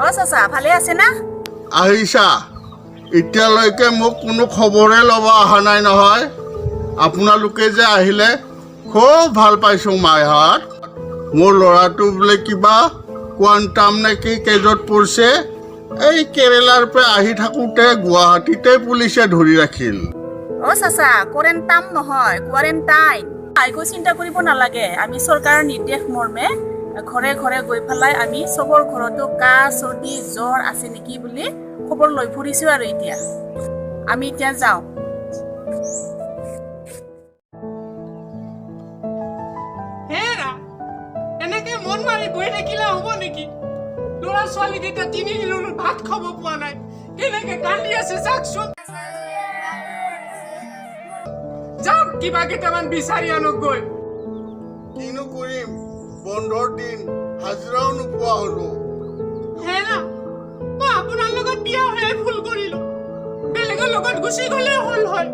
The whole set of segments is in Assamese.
অ চাচা ভালে আছে না? আহিছা এতিয়ালৈকে মোক কোনো খবৰে ল'ব অহা নাই নহয়। আপোনালোকে যে আহিলে খুব ভাল পাইছোঁ মাইহঁত। মোৰ ল'ৰাটো বোলে কিবা কোৱাণ্টাম নে কি কেজত পৰিছে। এই কেৰেলাৰ পৰা আহি থাকোঁতে গুৱাহাটীতে পুলিচে ধৰি ৰাখিল। অ চাচা কোৱাৰেণ্টাইন নহয় কোৱাৰেণ্টাইন। একো চিন্তা কৰিব নালাগে, আমি চৰকাৰৰ নিৰ্দেশ মৰ্মে ঘৰে ঘৰে গৈ পেলাই আমি চবৰ ঘৰতো কাহ চৰ্দি জ্বৰ আছে নেকি বুলি খবৰ লৈ ফুৰিছোঁ আৰু এতিয়া আমি এতিয়া যাওঁ। হেৰা এনেকে মন মাৰি গৈ থাকিলে হ'ব নেকি? ল'ৰা ছোৱালীকেইটা 3 দিনলৈ ভাত খাব পোৱা নাই, কেনেকে কান্দি আছে চাওকচোন। যাওক কিবা কেইটামান বিচাৰি আনক গৈ। কিনো কৰিম, বন্ধৰ দিন হাজিৰাও নোপোৱা হ'লো। হেৰা মই আপোনাৰ লগত বিয়া হৈ ভুল কৰিলো, বেলেগৰ লগত গুচি গ'লে হ'ল হয়।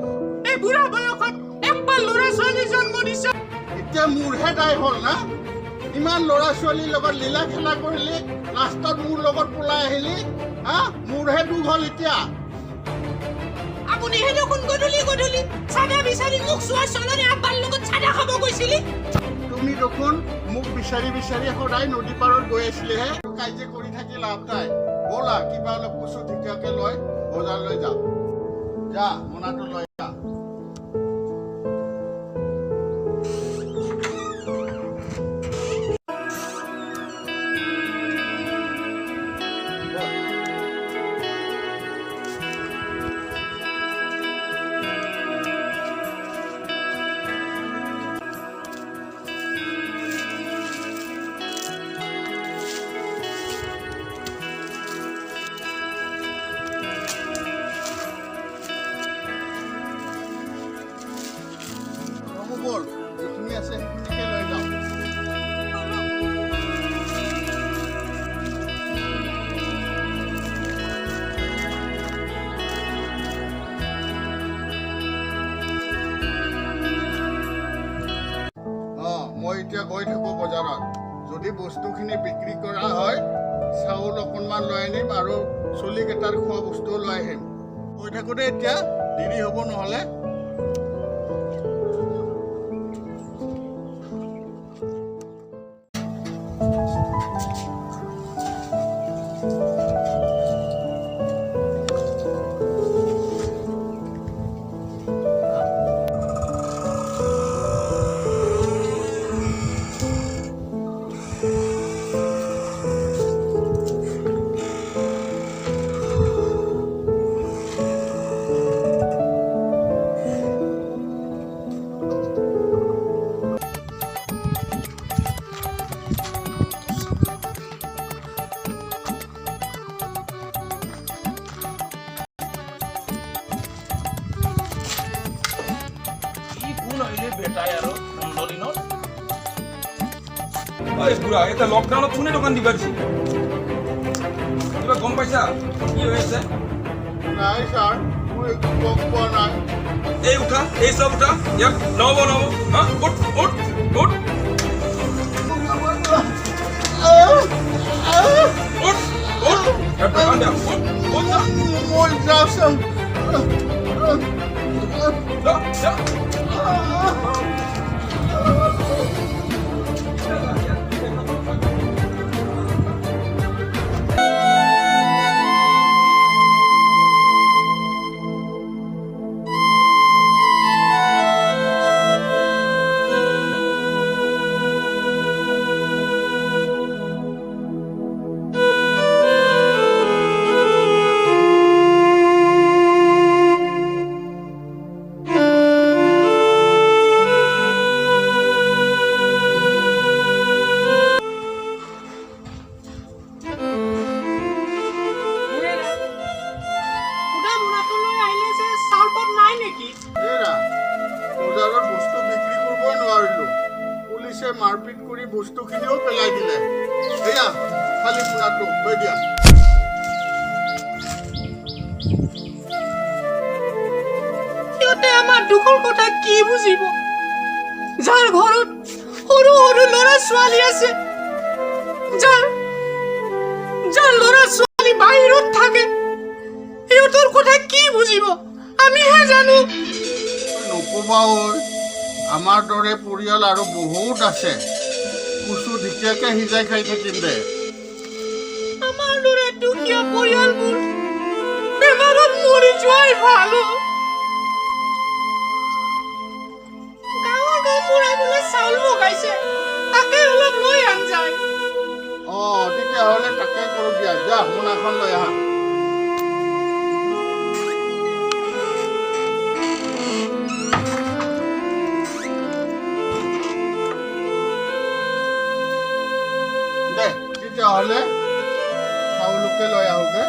এই বুঢ়া বয়সত একবাৰ ল'ৰা ছোৱালী জন্ম দিছে। এতিয়া মোৰহে দায় হ'ল না? ইমান ল'ৰা ছোৱালীৰ লগত লীলা খেলা কৰিলি, লাষ্টত মোৰ লগত পলাই আহিলি। মোৰহে দুখ হ'ল এতিয়া। আপুনি হে দেখোন গধূলি গধূলি চাদা বিচাৰি মোক চোৱাৰ চলনি আব্বাৰ লগত চাদা খাব গৈছিলি। তুমি দেখোন মোক বিচাৰি বিচাৰি সদায় নদী পাৰত গৈ আছিলেহে। কাজিয়া কৰি থাকি লাভ নাই। ব'লা কিবা অলপ কচু ঢেকীয়াকে লৈ বজাৰলৈ যাওঁ। যা মোনাটো লৈ যা। বল যিখিনি আছে সেইখিনিকে লৈ যাওঁ। মই এতিয়া গৈ থাকোঁ বজাৰত। যদি বস্তুখিনি বিক্ৰী কৰা হয় চাউল অকণমান লৈ আনিম আৰু চলিকেইটাৰ খোৱা বস্তুও লৈ আহিম। গৈ থাকোঁতে এতিয়া দেৰি হ'ব নহ'লে। বুঢ়া এটা লকডাউনত কোনে দোকান দিবা দিছিল? কিবা গম পাইছা কি হৈ আছে? নাই ছাৰ, মোৰ একো গম পোৱা নাই। এই উঠা, এই চব উঠা, ইয়াক নহ'ব নহ'ব। উঠ উঠ উঠ উঠ উঠ দোকান দিয়া, উঠ উঠ যা। মই যাওঁচোন। যা যা। বজাৰত বস্তু বিক্ৰী কৰিবই নোৱাৰিলোঁ। পুলিচে মাৰপিট কৰি বস্তুখিনিও পেলাই দিলে। এয়া খালি পোনাটো থৈ দিয়া। সিহঁতে আমাৰ দুখৰ কথা কি বুজিব? যাৰ ঘৰত সৰু সৰু ল'ৰা ছোৱালী আছে, যাৰ ল'ৰা ছোৱালী বাহিৰত থাকে, সিহঁতৰ কথা কি বুজিব? আমিহে জানো। নক'বা ঐ, আমাৰ দৰে পৰিয়াল আৰু বহুত আছে। কচু ঢেকীয়াকে সিজাই খাই থাকিম দে। আমাৰ দৰে দুখীয়া পৰিয়ালবোৰ বেমাৰত মৰি যোৱাই ভাল। গাঁৱৰ গাঁওবুঢ়াই বোলে চাউল মগাইছে, তাকে অলপ লৈ আন যায়। তেতিয়াহ'লে তাকে কৰোঁ দিয়া। যা মোনাখন লৈ আহা। দে তেতিয়াহ'লে চাউলকে লৈ আহোঁগে।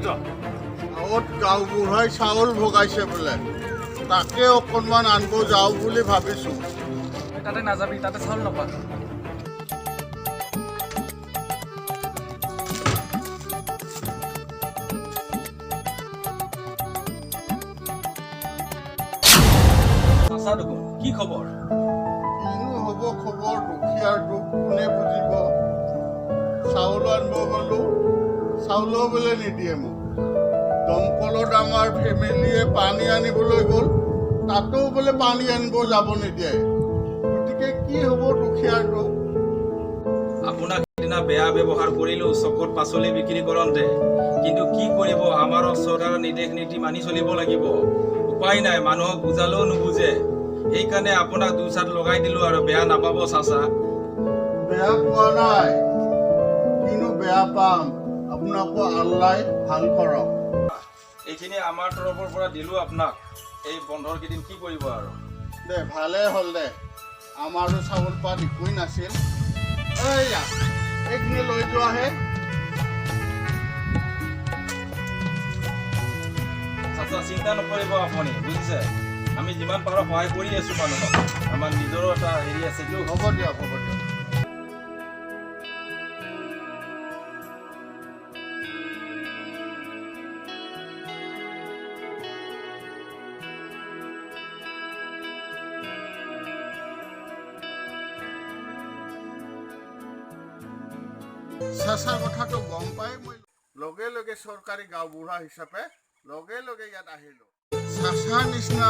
যাওক। গাঁৱত গাঁওবুঢ়াই চাউল ভগাইছে বোলে, তাকে অকণমান আনিব যাওঁ বুলি ভাবিছোঁ। তাতে নাযাবি, তাতে চাউল নাপা। কি খবৰ? কিনো হ'ব খবৰ, দুখীয়াৰ দুখ কোনে বুজিব। চাউল আনিব গ'লো, চাউলো বোলে নিদিয়ে মোক। দমকলত আমাৰ ফেমিলিয়ে পানী আনিবলৈ গ'ল, তাতো বোলে পানী আনিব যাব নিদিয়ে। গতিকে কি হ'ব দুখীয়াৰ দুখ। আপোনাক সেইদিনা বেয়া ব্যৱহাৰ কৰিলোঁ চকত পাচলি বিক্ৰী কৰোঁতে, কিন্তু কি কৰিব, আমাৰো চৰকাৰৰ নিৰ্দেশ নীতি মানি চলিব লাগিব। উপায় নাই, মানুহক বুজালেও নুবুজে। সেইকাৰণে আপোনাক দুচাট লগাই দিলোঁ আৰু বেয়া নাপাব চাচা। বেয়া পোৱা নাই, কিনো বেয়া পাম। আপোনাকো আল্লাই ভাল কৰক। এইখিনি আমাৰ তৰফৰ পৰা দিলোঁ আপোনাক। এই বন্ধৰ কেইদিন কি কৰিব আৰু। দে ভালেই হ'ল দে, আমাৰো চাউল পাত একোৱেই নাছিল। এইয়া এইখিনি লৈ যোৱাহে। চাচা চিন্তা নকৰিব আপুনি, বুজিছে? আমি যিমান পাৰোঁ সহায় কৰি আছোঁ মানুহক। আমাৰ নিজৰো এটা হেৰি আছেতো। হ'ব দিয়ক, হ'ব দিয়ক। চেঁচাৰ কথাটো গম পাই মই লগে লগে চৰকাৰী গাঁওবুঢ়া হিচাপে লগে লগে ইয়াত আহিলোঁ। চেঁচাৰ নিচিনা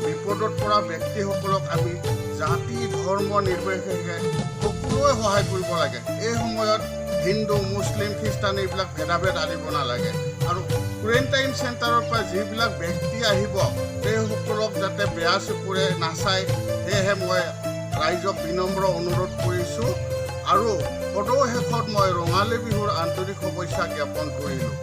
বিপদত পৰা ব্যক্তিসকলক আমি জাতি ধৰ্ম নিৰ্বিশেষে সকলোৱে সহায় কৰিব লাগে। এই সময়ত হিন্দু মুছলিম খ্ৰীষ্টান এইবিলাক ভেদাভেদ আনিব নালাগে। আৰু কোৱাৰেণ্টাইন চেণ্টাৰৰ পৰা যিবিলাক ব্যক্তি আহিব সেইসকলক যাতে বেয়া চকুৰে নাচায়, সেয়েহে মই ৰাইজক বিনম্ৰ অনুৰোধ কৰিছোঁ। আৰু সদৌ শেষত মই ৰঙালী বিহুৰ আন্তৰিক শুভেচ্ছা জ্ঞাপন কৰিলোঁ।